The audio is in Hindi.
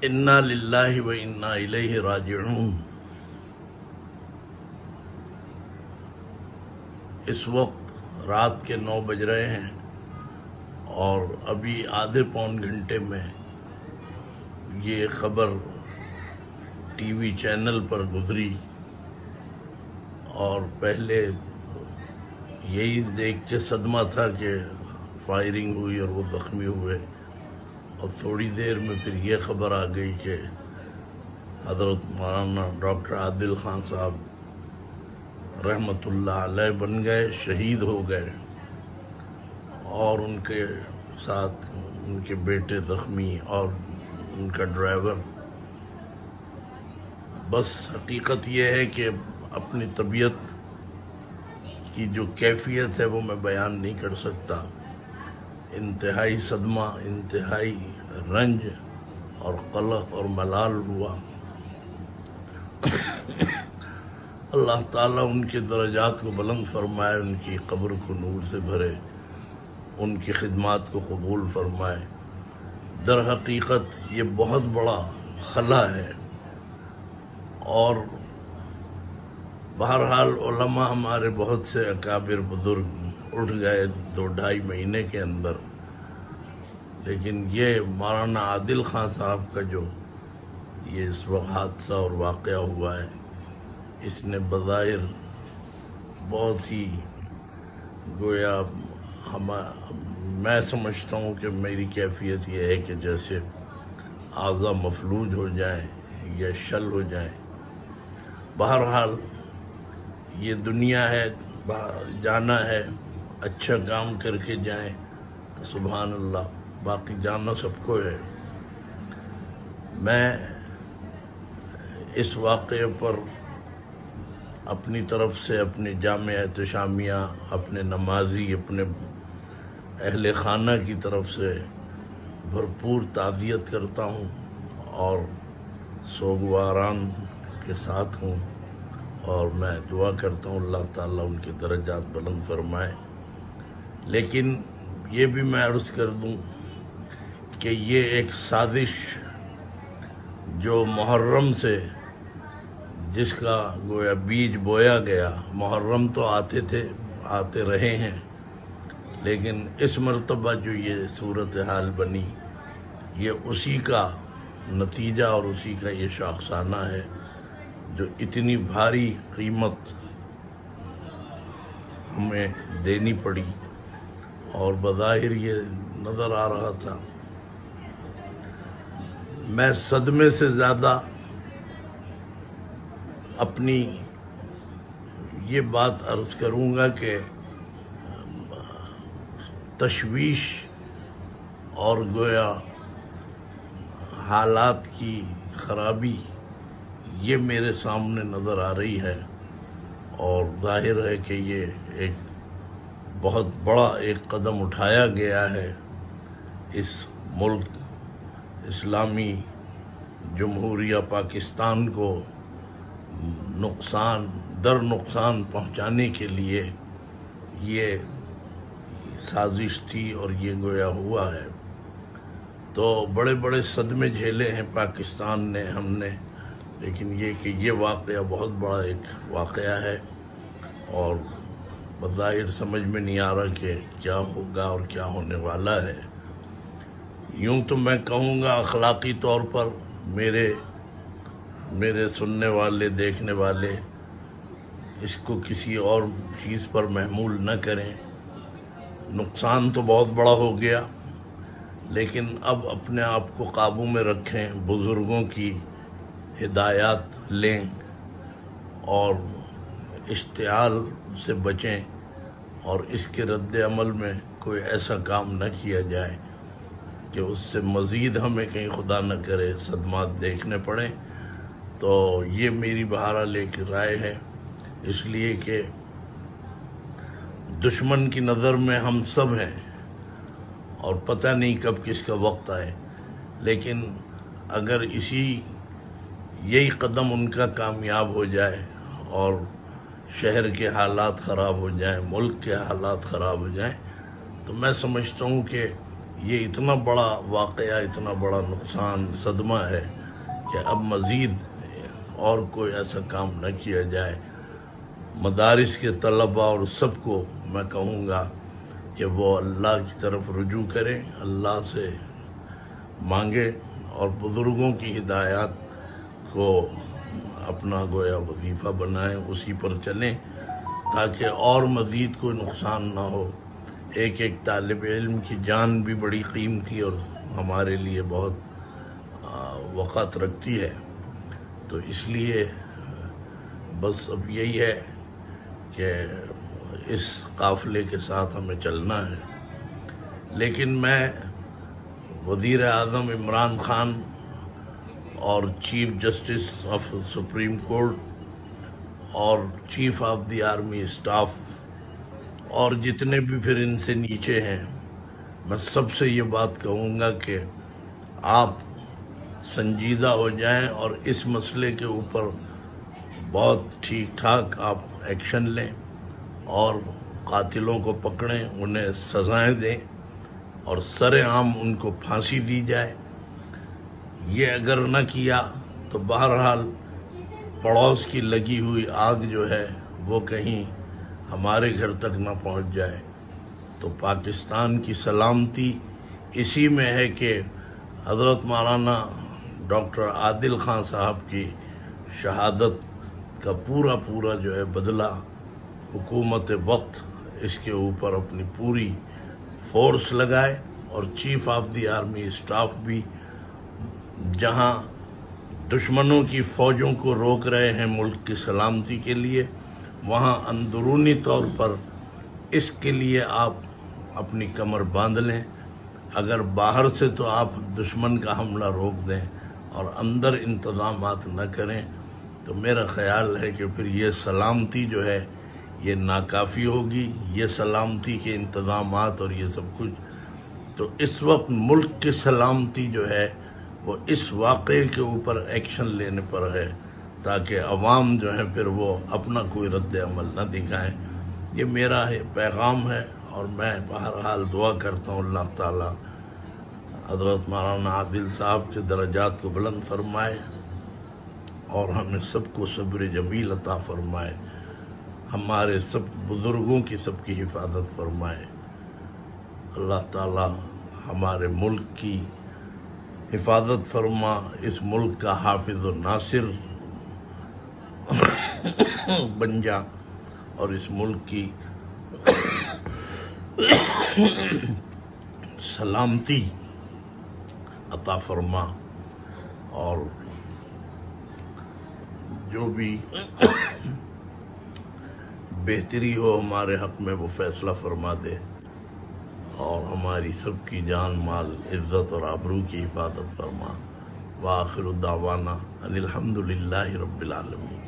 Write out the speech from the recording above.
इन्ना लिल्लाहि व इन्ना इलैहि राजिऊन। इस वक्त रात के 9 बज रहे हैं और अभी आधे पौन घंटे में ये खबर टीवी चैनल पर गुजरी और पहले यही देख के सदमा था कि फायरिंग हुई और वो ज़ख्मी हुए, और थोड़ी देर में फिर ये खबर आ गई कि हज़रत मौलाना डॉक्टर आदिल ख़ान साहब रहमतुल्लाह अलैह बन गए, शहीद हो गए, और उनके साथ उनके बेटे ज़ख्मी और उनका ड्राइवर। बस हकीकत ये है कि अपनी तबीयत की जो कैफियत है वो मैं बयान नहीं कर सकता। इंतहाई सदमा, इंतहाई रंज और कलक और मलाल हुआ। अल्लाह ताला उनके दर्जात को बुलंद फरमाए, उनकी कब्र को नूर से भरे, उनकी खिदमात को कबूल फरमाए। दर हकीकत ये बहुत बड़ा खला है, और बहरहाल उलमा हमारे बहुत से अकाबिर बुजुर्ग उठ गए 2-2.5 महीने के अंदर, लेकिन ये मौलाना आदिल ख़ान साहब का जो ये इस वक्त हादसा और वाक़या हुआ है, इसने बज़ाहिर बहुत ही गोया मैं समझता हूँ कि मेरी कैफियत ये है कि जैसे आज़ा मफलूज हो जाए या शल हो जाए। बहरहाल ये दुनिया है, जाना है, अच्छा काम करके जाएं तो सुभान अल्लाह, बाकी जाना सबको है। मैं इस वाक़े पर अपनी तरफ से अपने जामे एहतशामिया, अपने नमाजी, अपने अहले खाना की तरफ से भरपूर ताज़ियत करता हूँ और सोगवारान के साथ हूँ, और मैं दुआ करता हूँ अल्लाह ताला उनके दर्जात बुलंद फरमाए। लेकिन ये भी मैं अर्ज़ कर दूँ कि ये एक साजिश जो मुहर्रम से जिसका गोया बीज बोया गया, मुहर्रम तो आते रहे हैं, लेकिन इस मरतबा जो ये सूरत हाल बनी, ये उसी का नतीजा और उसी का ये शाखसाना है जो इतनी भारी कीमत हमें देनी पड़ी। और बज़ाहिर ये नज़र आ रहा था, मैं सदमे से ज़्यादा अपनी ये बात अर्ज़ करूँगा कि तशवीश और गोया हालात की ख़राबी ये मेरे सामने नज़र आ रही है, और जाहिर है कि ये एक बहुत बड़ा एक कदम उठाया गया है इस मुल्क इस्लामी जमहूरिया पाकिस्तान को नुकसान पहुंचाने के लिए। ये साजिश थी और ये गोया हुआ है। तो बड़े बड़े सदमे झेले हैं पाकिस्तान ने, हमने, लेकिन ये कि ये वाक़या बहुत बड़ा एक वाक़या है, और बज़ाहिर समझ में नहीं आ रहा कि क्या होगा और क्या होने वाला है। यूँ तो मैं कहूँगा अखलाक़ी तौर पर मेरे सुनने वाले, देखने वाले इसको किसी और चीज़ पर महमूल न करें। नुकसान तो बहुत बड़ा हो गया, लेकिन अब अपने आप को काबू में रखें, बुज़ुर्गों की हिदायत लें और इश्तिआल से बचें, और इसके रद्द अमल में कोई ऐसा काम न किया जाए कि उससे मज़ीद हमें कहीं खुदा न करे सदमात देखने पड़े। तो ये मेरी बहरहाल एक राय है, इसलिए कि दुश्मन की नज़र में हम सब हैं और पता नहीं कब किसका वक्त आए, लेकिन अगर यही कदम उनका कामयाब हो जाए और शहर के हालात ख़राब हो जाएं, मुल्क के हालात ख़राब हो जाएं, तो मैं समझता हूँ कि ये इतना बड़ा वाक़या, इतना बड़ा नुकसान, सदमा है कि अब मज़ीद और कोई ऐसा काम न किया जाए। मदारिस के तलबा और सबको मैं कहूँगा कि वो अल्लाह की तरफ रुजू करें, अल्लाह से मांगे और बुज़ुर्गों की हिदायत को अपना गोया वजीफ़ा बनाएं, उसी पर चलें ताकि और मज़ीद कोई नुकसान ना हो। एक एक तालिब इल्म की जान भी बड़ी कीमती और हमारे लिए बहुत वक़्त रखती है। तो इसलिए बस अब यही है कि इस काफ़िले के साथ हमें चलना है। लेकिन मैं वज़ीर आज़म इमरान खान और chief justice of supreme court और chief of the army staff और जितने भी फिर इनसे नीचे हैं, मैं सबसे ये बात कहूँगा कि आप संजीदा हो जाएं और इस मसले के ऊपर बहुत ठीक ठाक आप एक्शन लें और कातिलों को पकड़ें, उन्हें सज़ाएं दें और सरेआम उनको फांसी दी जाए। ये अगर न किया तो बहरहाल पड़ोस की लगी हुई आग जो है वो कहीं हमारे घर तक न पहुंच जाए। तो पाकिस्तान की सलामती इसी में है कि हज़रत मौलाना डॉक्टर आदिल ख़ान साहब की शहादत का पूरा जो है बदला हुकूमत वक्त इसके ऊपर अपनी पूरी फोर्स लगाए और chief of the army staff भी जहां दुश्मनों की फ़ौजों को रोक रहे हैं मुल्क की सलामती के लिए, वहां अंदरूनी तौर पर इसके लिए आप अपनी कमर बांध लें। अगर बाहर से तो आप दुश्मन का हमला रोक दें और अंदर इंतज़ामात न करें तो मेरा ख्याल है कि फिर ये सलामती जो है ये नाकाफ़ी होगी। ये सलामती के इंतज़ामात और ये सब कुछ, तो इस वक्त मुल्क की सलामती जो है वो इस वाक़े के ऊपर एक्शन लेने पर है ताकि अवाम जो है फिर वो अपना कोई रद्द अमल न दिखाएं। ये मेरा पैगाम है और मैं बहरहाल दुआ करता हूँ अल्लाह ताला हज़रत मौलाना आदिल साहब के दर्जात को बुलंद फरमाए और हमें सबको सब्र जमील अता फरमाए, हमारे सब बुज़ुर्गों की सबकी हिफाजत फरमाए। अल्लाह ताला हमारे मुल्क की हिफाजत फरमा, इस मुल्क का हाफिज़ और नासिर बन जा और इस मुल्क की सलामती अता फरमा और जो भी बेहतरी हो हमारे हक़ में वो फ़ैसला फरमा दे और हमारी सबकी जान माल इज़्ज़त और आबरू की हिफाजत फरमा। व आखिर दावाना अनिल हम्दुलिल्लाहि रब्बिल आलमीन।